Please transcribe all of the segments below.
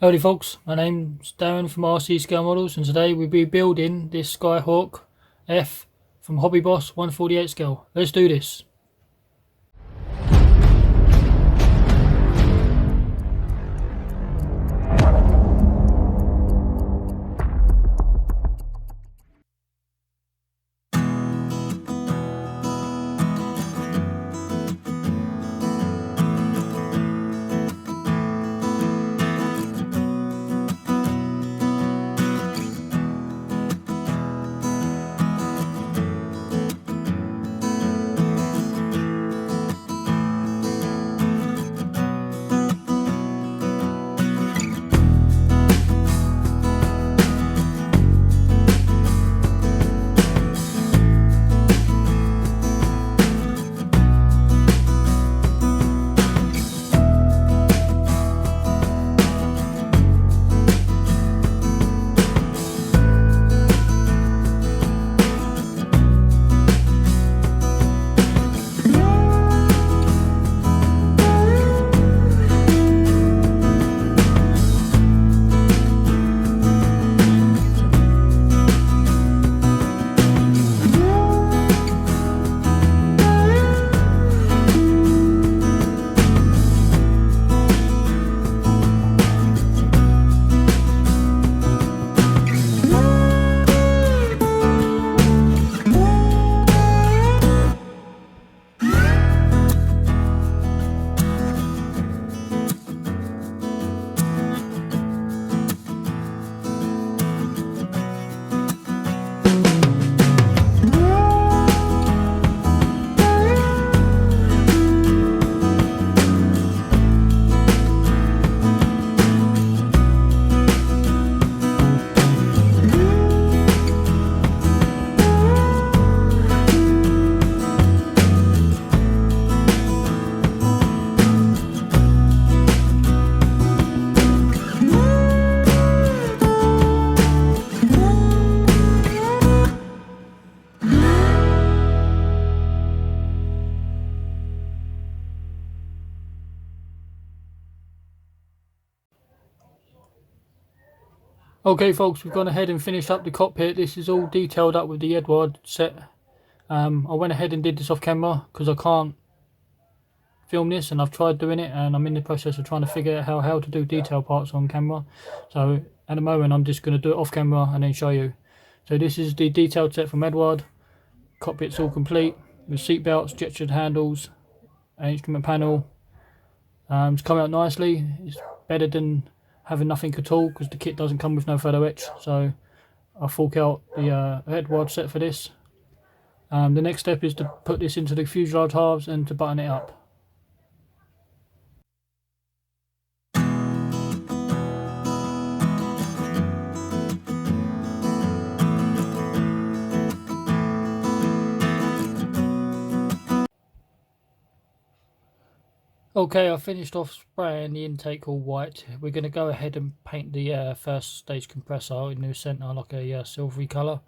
Howdy folks, my name's Darren from RC Scale Models, and today we'll be building this Skyhawk F from Hobbyboss 148 scale. Let's do this. Okay folks, we've gone ahead and finished up the cockpit. This is all detailed up with the Edward set. I went ahead and did this off camera because I can't film this, and I've tried doing it and I'm in the process of trying to figure out how to do detail parts on camera. So at the moment I'm just going to do it off camera and then show you. So this is the detailed set from Edward. Cockpit's all complete with seat belts, gestured handles, an instrument panel. It's come out nicely. It's better than having nothing at all because the kit doesn't come with no photo etch, so I'll fork out the Edward set for this. The next step is to put this into the fuselage halves and to button it up. Okay, I finished off spraying the intake all white. We're going to go ahead and paint the first stage compressor in the centre like a silvery colour,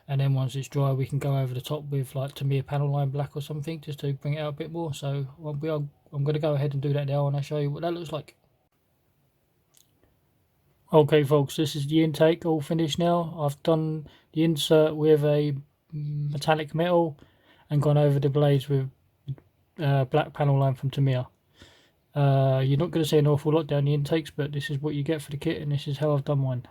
and then once it's dry we can go over the top with like Tamiya panel line black or something just to bring it out a bit more. So I'm going to go ahead and do that now and I'll show you what that looks like. Okay folks, this is the intake all finished now. I've done the insert with a metallic metal and gone over the blades with black panel line from Tamiya. You're not going to see an awful lot down the intakes, but this is what you get for the kit and this is how I've done mine.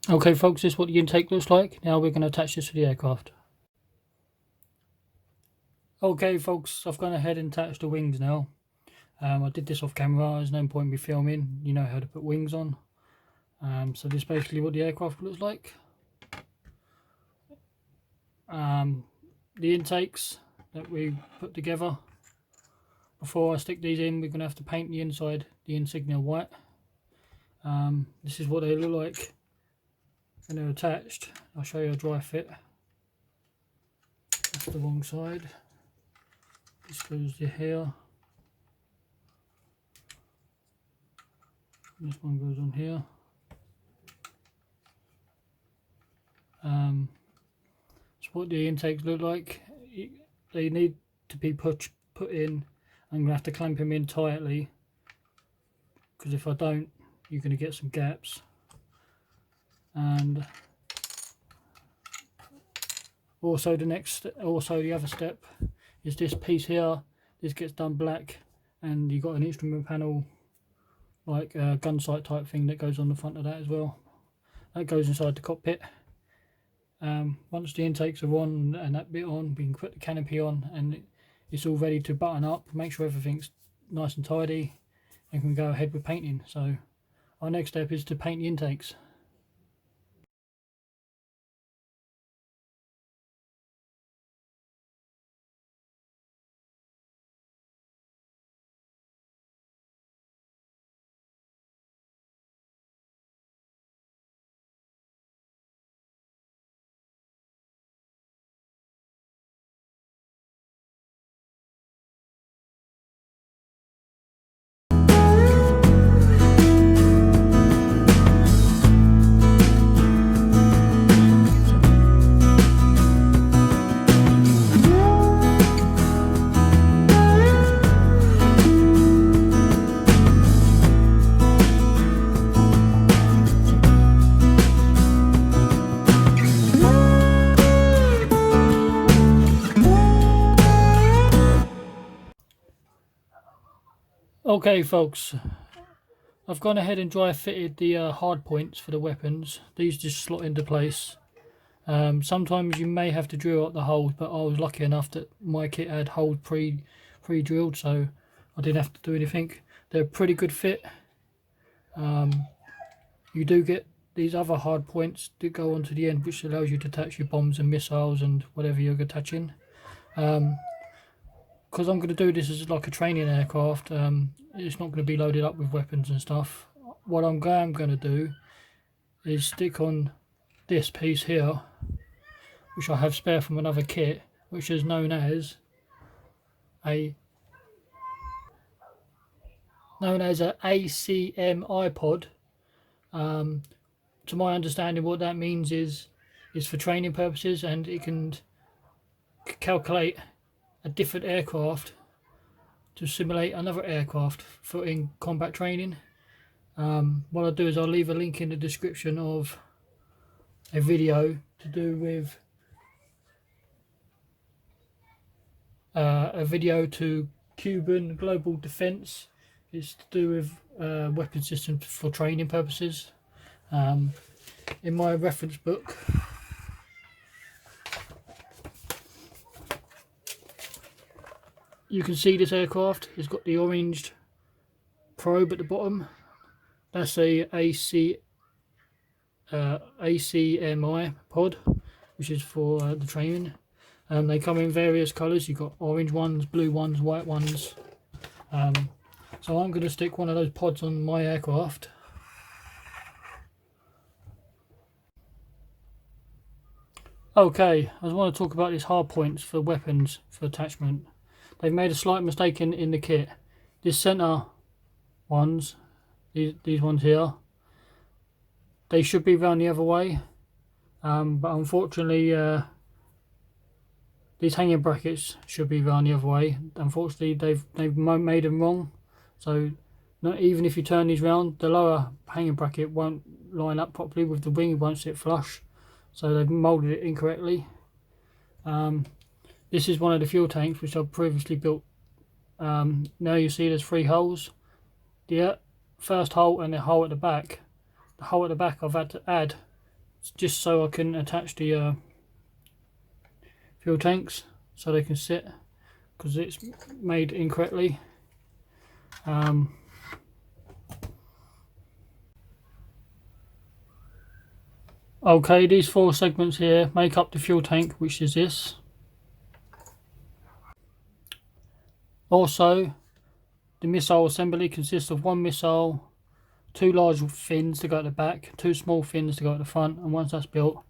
Okay folks, this is what the intake looks like. Now we're going to attach this to the aircraft. Okay folks, I've gone ahead and attached the wings now. I did this off camera, there's no point in me filming, you know how to put wings on. So this is basically what the aircraft looks like. The intakes that we put together, before I stick these in, we're going to have to paint the inside, the insignia white. This is what they look like when they're attached. I'll show you a dry fit. That's the wrong side. This goes to here. This one goes on here. So what the intakes look like, they need to be put in. I'm going to have to clamp them in tightly, because if I don't, you're going to get some gaps. And also the other step is this piece here. This gets done black, and you've got an instrument panel, like a gun sight type thing, that goes on the front of that as well. That goes inside the cockpit. Once the intakes are on and that bit on, we can put the canopy on, and it's all ready to button up, make sure everything's nice and tidy, and can go ahead with painting. So our next step is to paint the intakes. Okay folks, I've gone ahead and dry fitted the hard points for the weapons. These just slot into place. Sometimes you may have to drill out the holes, but I was lucky enough that my kit had holes pre-drilled, so I didn't have to do anything. They're a pretty good fit. You do get these other hard points that go onto the end, which allows you to attach your bombs and missiles and whatever you're attaching. Because I'm going to do this as like a training aircraft, it's not going to be loaded up with weapons and stuff. What I'm going to do is stick on this piece here, which I have spare from another kit, which is known as a ACM pod. To my understanding, what that means is for training purposes, and it can calculate a different aircraft to simulate another aircraft for in combat training. What I'll do is I'll leave a link in the description of a video to do with a video to Cuban Global Defense. It's to do with weapon systems for training purposes. In my reference book, you can see this aircraft. It's got the orange probe at the bottom. That's a ACMI pod, which is for the training. They come in various colours. You've got orange ones, blue ones, white ones. So I'm going to stick one of those pods on my aircraft. Okay, I want to talk about these hard points for weapons for attachment. They've made a slight mistake in the kit. This centre ones, these ones here, they should be round the other way, but unfortunately these hanging brackets should be round the other way. Unfortunately they've made them wrong, so even if you turn these round, the lower hanging bracket won't line up properly with the wing, it won't sit flush, so they've moulded it incorrectly. This is one of the fuel tanks which I've previously built. Now you see there's 3 holes. The first hole and the hole at the back. The hole at the back I've had to add just so I can attach the fuel tanks so they can sit, because it's made incorrectly. Okay, these 4 segments here make up the fuel tank, which is this. Also, The missile assembly consists of one missile, 2 large fins to go at the back, 2 small fins to go at the front, and once that's built,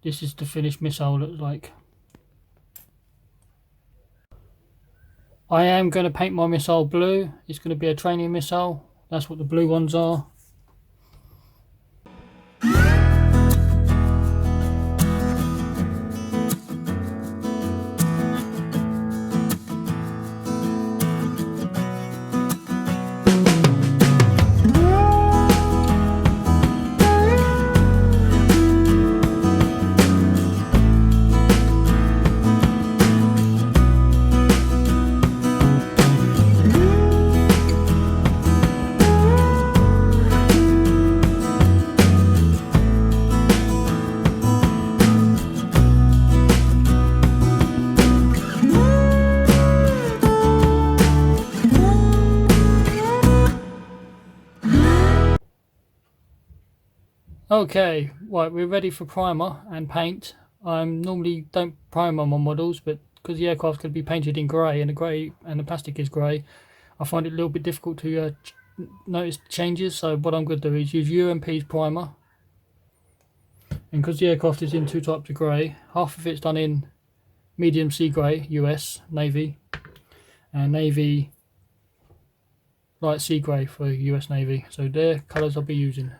this is the finished missile looks like. I am going to paint my missile blue. It's going to be a training missile. That's what the blue ones are. Okay, right, we're ready for primer and paint. I normally don't primer my models, but because the aircraft's going to be painted in grey and the plastic is grey, I find it a little bit difficult to notice changes. So what I'm going to do is use UMP's primer, and because the aircraft is in 2 types of grey, half of it's done in medium sea grey, US Navy, and Navy light sea grey for US Navy. So they're colours I'll be using.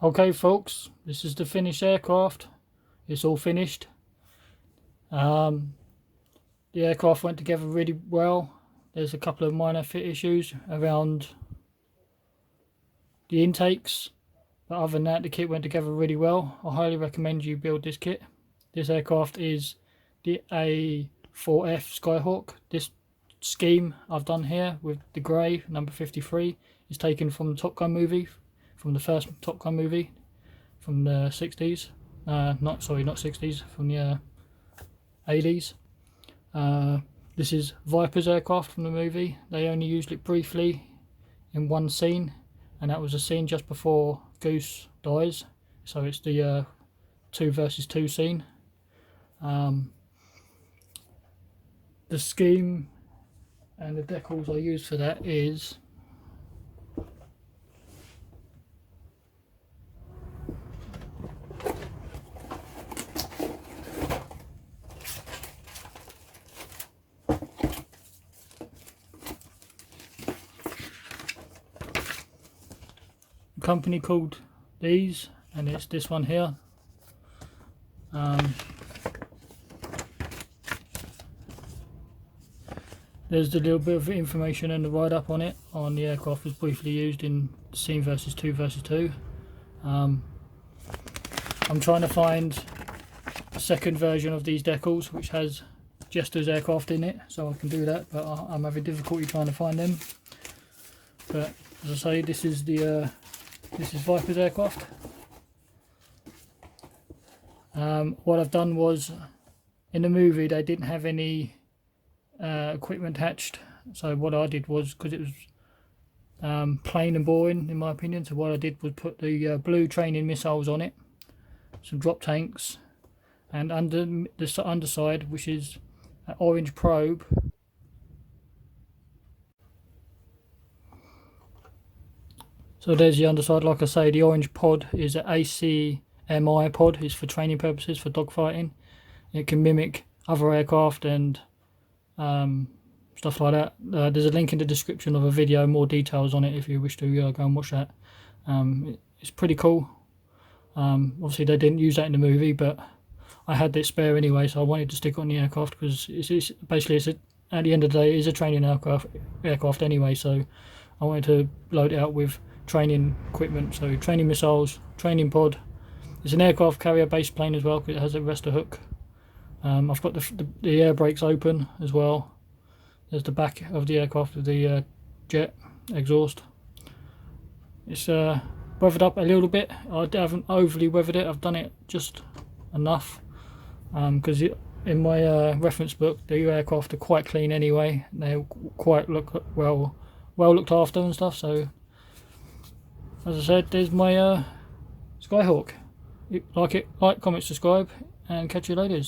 Okay folks, this is the finished aircraft. It's all finished. The aircraft went together really well. There's a couple of minor fit issues around the intakes, but other than that the kit went together really well. I highly recommend you build this kit. This aircraft is the A-4F Skyhawk. This scheme I've done here with the grey number 53 is taken from the Top Gun movie, from the first Top Gun movie from the 60s. Not 60s, from the 80s. This is Viper's aircraft from the movie. They only used it briefly in one scene, and that was a scene just before Goose dies. So it's the 2 versus 2 scene. The scheme and the decals I use for that is a company called these, and it's this one here. There's a little bit of information and the write-up on it. On the aircraft was briefly used in scene versus 2 versus 2. I'm trying to find a second version of these decals which has Jester's aircraft in it, so I can do that, but I'm having difficulty trying to find them. But as I say, this is Viper's aircraft. What I've done was, in the movie they didn't have any equipment attached, so what I did was, because it was plain and boring in my opinion, so what I did was put the blue training missiles on it, some drop tanks, and under the underside, which is an orange probe, so there's the underside. Like I say, the orange pod is an ACMI pod. It's for training purposes, for dogfighting. It can mimic other aircraft and stuff like that. There's a link in the description of a video, more details on it if you wish to go and watch that. It's pretty cool. Obviously they didn't use that in the movie, but I had this spare anyway, so I wanted to stick it on the aircraft because it's basically, at the end of the day, it is a training aircraft anyway, so I wanted to load it out with training equipment. So training missiles, training pod. It's an aircraft carrier base plane as well because it has a rester hook. I've got the air brakes open as well. There's the back of the aircraft with the jet exhaust. It's weathered up a little bit. I haven't overly weathered it. I've done it just enough because in my reference book the aircraft are quite clean anyway. They quite look well looked after and stuff. So as I said, there's my Skyhawk. Like it, comment, subscribe, and catch you later.